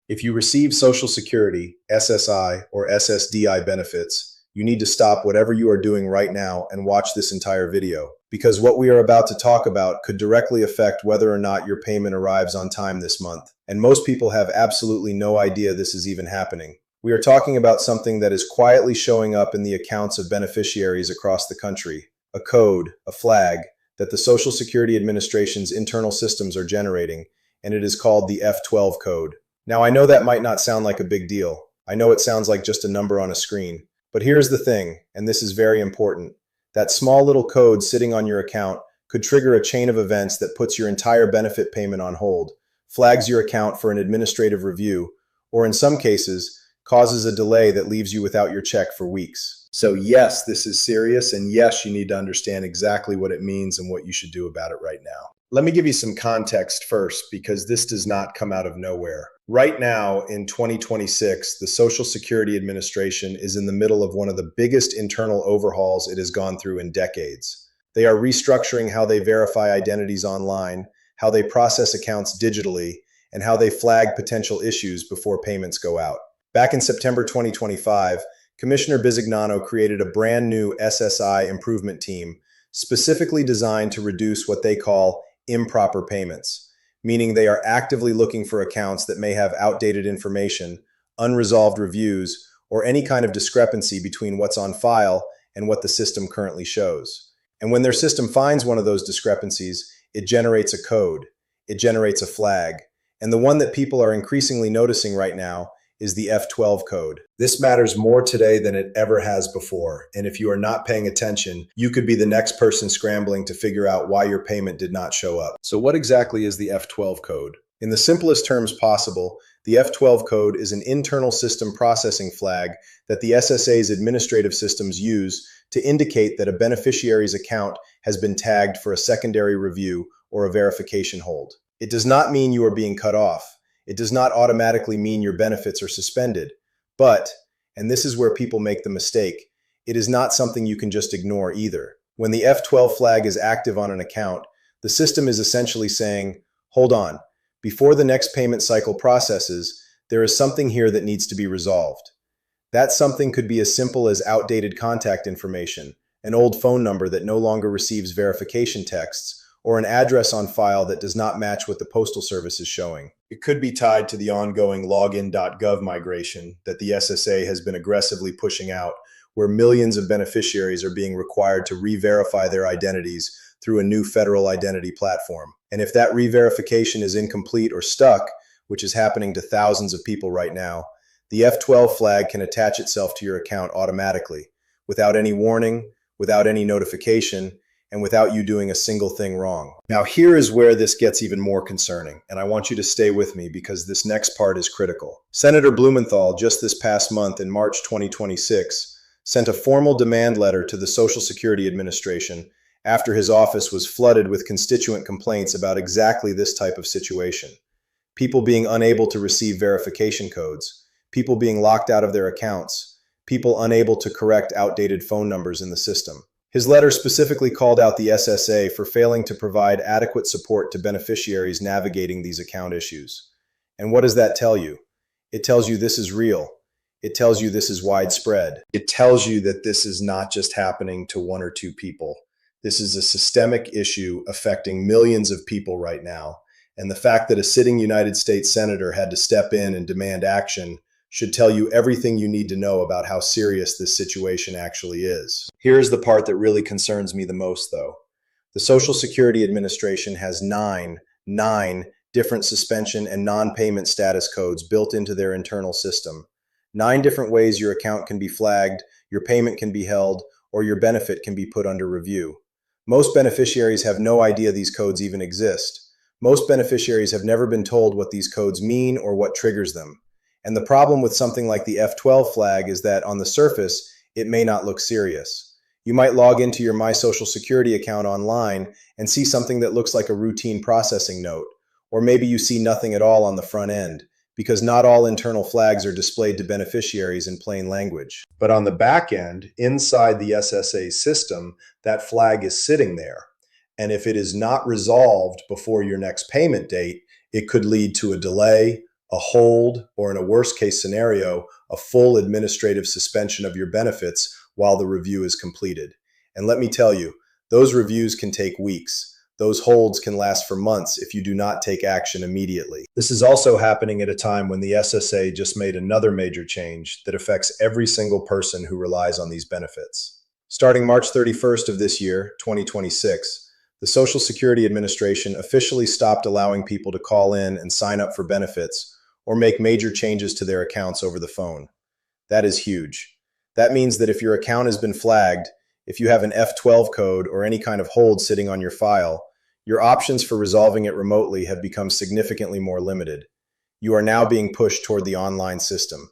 If you receive Social Security, SSI, or SSDI benefits, you need to stop whatever you are doing right now and watch this entire video, because what we are about to talk about could directly affect whether or not your payment arrives on time this month. And most people have absolutely no idea this is even happening. We are talking about something that is quietly showing up in the accounts of beneficiaries across the country. A code, a flag, that the Social Security Administration's internal systems are generating, and it is called the F12 code. Now, I know that might not sound like a big deal. I know it sounds like just a number on a screen. But here's the thing, and this is very important. That small little code sitting on your account could trigger a chain of events that puts your entire benefit payment on hold, flags your account for an administrative review, or in some cases, causes a delay that leaves you without your check for weeks. So yes, this is serious, and yes, you need to understand exactly what it means and what you should do about it right now. Let me give you some context first, because this does not come out of nowhere. Right now, in 2026, the Social Security Administration is in the middle of one of the biggest internal overhauls it has gone through in decades. They are restructuring how they verify identities online, how they process accounts digitally, and how they flag potential issues before payments go out. Back in September 2025, Commissioner Bisignano created a brand new SSI improvement team specifically designed to reduce what they call improper payments, meaning they are actively looking for accounts that may have outdated information, unresolved reviews, or any kind of discrepancy between what's on file and what the system currently shows. And when their system finds one of those discrepancies, it generates a code, it generates a flag, and the one that people are increasingly noticing right now is the F12 code. This matters more today than it ever has before, and if you are not paying attention, you could be the next person scrambling to figure out why your payment did not show up. So what exactly is the F12 code? In the simplest terms possible, the F12 code is an internal system processing flag that the SSA's administrative systems use to indicate that a beneficiary's account has been tagged for a secondary review or a verification hold. It does not mean you are being cut off. It does not automatically mean your benefits are suspended. But, and this is where people make the mistake, it is not something you can just ignore either. When the F12 flag is active on an account, the system is essentially saying, hold on, before the next payment cycle processes, there is something here that needs to be resolved. That something could be as simple as outdated contact information, an old phone number that no longer receives verification texts, or an address on file that does not match what the Postal Service is showing. It could be tied to the ongoing login.gov migration that the SSA has been aggressively pushing out, where millions of beneficiaries are being required to re-verify their identities through a new federal identity platform. And if that re-verification is incomplete or stuck, which is happening to thousands of people right now, the F12 flag can attach itself to your account automatically, without any warning, without any notification, and without you doing a single thing wrong. Now, here is where this gets even more concerning, and I want you to stay with me because this next part is critical. Senator Blumenthal, just this past month in March 2026, sent a formal demand letter to the Social Security Administration after his office was flooded with constituent complaints about exactly this type of situation. People being unable to receive verification codes, people being locked out of their accounts, people unable to correct outdated phone numbers in the system. His letter specifically called out the SSA for failing to provide adequate support to beneficiaries navigating these account issues. And what does that tell you? It tells you this is real. It tells you this is widespread. It tells you that this is not just happening to one or two people. This is a systemic issue affecting millions of people right now. And the fact that a sitting United States senator had to step in and demand action should tell you everything you need to know about how serious this situation actually is. Here's the part that really concerns me the most, though. The Social Security Administration has nine different suspension and non-payment status codes built into their internal system. 9 different ways your account can be flagged, your payment can be held, or your benefit can be put under review. Most beneficiaries have no idea these codes even exist. Most beneficiaries have never been told what these codes mean or what triggers them. And the problem with something like the F12 flag is that on the surface, it may not look serious. You might log into your My Social Security account online and see something that looks like a routine processing note, or maybe you see nothing at all on the front end, because not all internal flags are displayed to beneficiaries in plain language. But on the back end, inside the SSA system, that flag is sitting there. And if it is not resolved before your next payment date, it could lead to a delay, a hold, or in a worst case scenario, a full administrative suspension of your benefits while the review is completed. And let me tell you, those reviews can take weeks. Those holds can last for months if you do not take action immediately. This is also happening at a time when the SSA just made another major change that affects every single person who relies on these benefits. Starting March 31st of this year, 2026, the Social Security Administration officially stopped allowing people to call in and sign up for benefits or make major changes to their accounts over the phone. That is huge. That means that if your account has been flagged, if you have an F12 code or any kind of hold sitting on your file, your options for resolving it remotely have become significantly more limited. You are now being pushed toward the online system.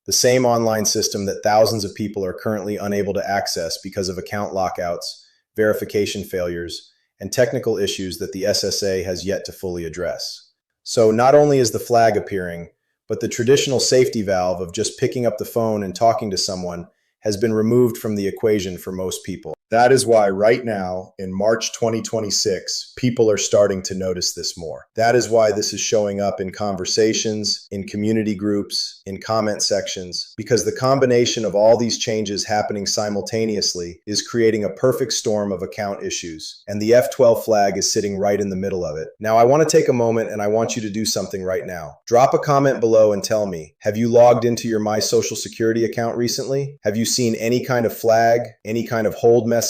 The same online system that thousands of people are currently unable to access because of account lockouts, verification failures, and technical issues that the SSA has yet to fully address. So not only is the flag appearing, but the traditional safety valve of just picking up the phone and talking to someone has been removed from the equation for most people. That is why right now, in March 2026, people are starting to notice this more. That is why this is showing up in conversations, in community groups, in comment sections, because the combination of all these changes happening simultaneously is creating a perfect storm of account issues, and the F12 flag is sitting right in the middle of it. Now, I want to take a moment and I want you to do something right now. Drop a comment below and tell me, have you logged into your My Social Security account recently? Have you seen any kind of flag, any kind of hold message,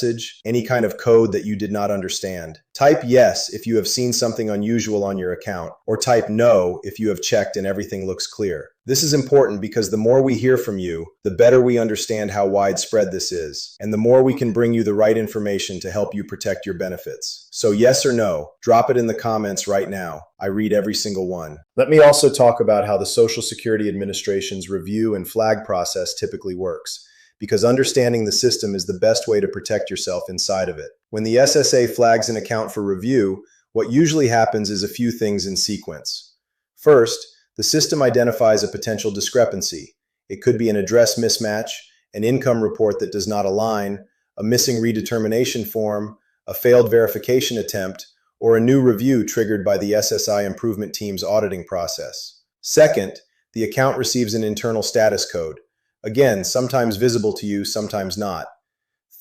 any kind of code that you did not understand? Type yes if you have seen something unusual on your account, or type no if you have checked and everything looks clear. This is important because the more we hear from you, the better we understand how widespread this is, and the more we can bring you the right information to help you protect your benefits. So yes or no, drop it in the comments right now. I read every single one. Let me also talk about how the Social Security Administration's review and flag process typically works, because understanding the system is the best way to protect yourself inside of it. When the SSA flags an account for review, what usually happens is a few things in sequence. First, the system identifies a potential discrepancy. It could be an address mismatch, an income report that does not align, a missing redetermination form, a failed verification attempt, or a new review triggered by the SSI improvement team's auditing process. Second, the account receives an internal status code. Again, sometimes visible to you, sometimes not.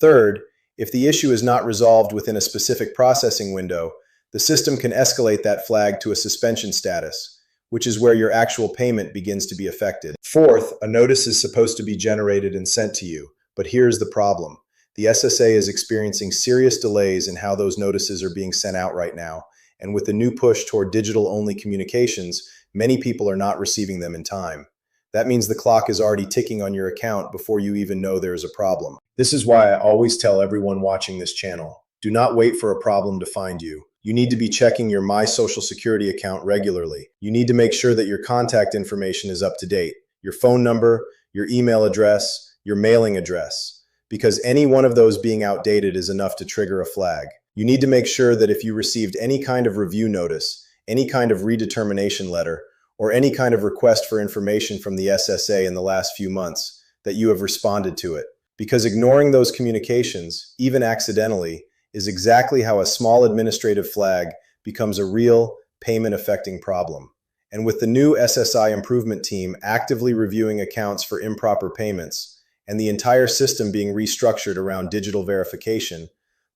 Third, if the issue is not resolved within a specific processing window, the system can escalate that flag to a suspension status, which is where your actual payment begins to be affected. Fourth, a notice is supposed to be generated and sent to you, but here's the problem. The SSA is experiencing serious delays in how those notices are being sent out right now, and with the new push toward digital-only communications, many people are not receiving them in time. That means the clock is already ticking on your account before you even know there is a problem. This is why I always tell everyone watching this channel, do not wait for a problem to find you. You need to be checking your My Social Security account regularly. You need to make sure that your contact information is up to date, your phone number, your email address, your mailing address, because any one of those being outdated is enough to trigger a flag. You need to make sure that if you received any kind of review notice, any kind of redetermination letter, or any kind of request for information from the SSA in the last few months, that you have responded to it. Because ignoring those communications, even accidentally, is exactly how a small administrative flag becomes a real payment-affecting problem. And with the new SSI improvement team actively reviewing accounts for improper payments, and the entire system being restructured around digital verification,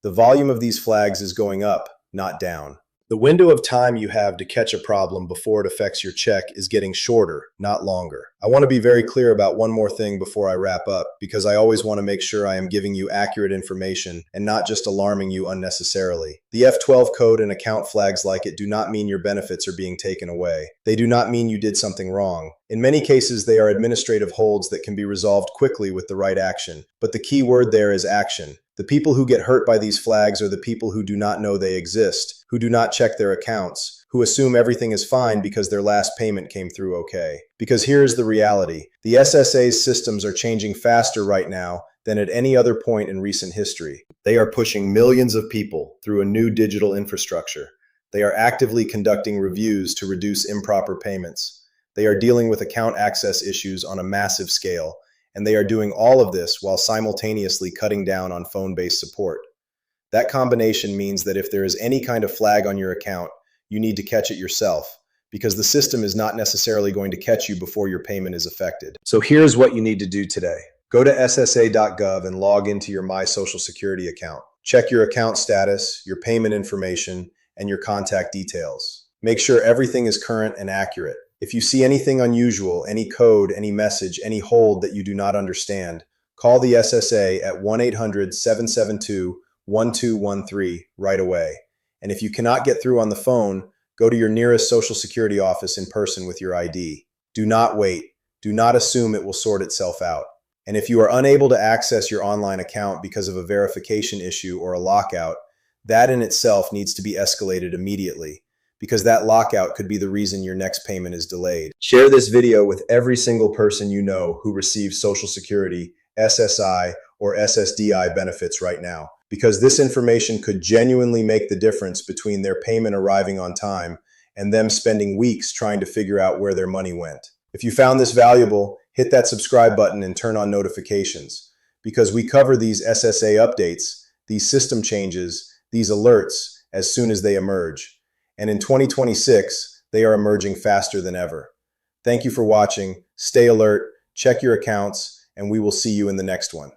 the volume of these flags is going up, not down. The window of time you have to catch a problem before it affects your check is getting shorter, not longer. I want to be very clear about one more thing before I wrap up, because I always want to make sure I am giving you accurate information and not just alarming you unnecessarily. The F12 code and account flags like it do not mean your benefits are being taken away. They do not mean you did something wrong. In many cases, they are administrative holds that can be resolved quickly with the right action. But the key word there is action. The people who get hurt by these flags are the people who do not know they exist, who do not check their accounts, who assume everything is fine because their last payment came through okay. Because here's the reality. The SSA's systems are changing faster right now than at any other point in recent history. They are pushing millions of people through a new digital infrastructure. They are actively conducting reviews to reduce improper payments. They are dealing with account access issues on a massive scale, and they are doing all of this while simultaneously cutting down on phone-based support. That combination means that if there is any kind of flag on your account, you need to catch it yourself, because the system is not necessarily going to catch you before your payment is affected. So here's what you need to do today. Go to ssa.gov and log into your My Social Security account. Check your account status, your payment information, and your contact details. Make sure everything is current and accurate. If you see anything unusual, any code, any message, any hold that you do not understand, call the SSA at 1-800-772-1213 right away. And if you cannot get through on the phone, go to your nearest Social Security office in person with your ID. Do not wait. Do not assume it will sort itself out. And if you are unable to access your online account because of a verification issue or a lockout, that in itself needs to be escalated immediately, because that lockout could be the reason your next payment is delayed. Share this video with every single person you know who receives Social Security, SSI, or SSDI benefits right now, because this information could genuinely make the difference between their payment arriving on time and them spending weeks trying to figure out where their money went. If you found this valuable, hit that subscribe button and turn on notifications, because we cover these SSA updates, these system changes, these alerts as soon as they emerge. And in 2026, they are emerging faster than ever. Thank you for watching. Stay alert, check your accounts, and we will see you in the next one.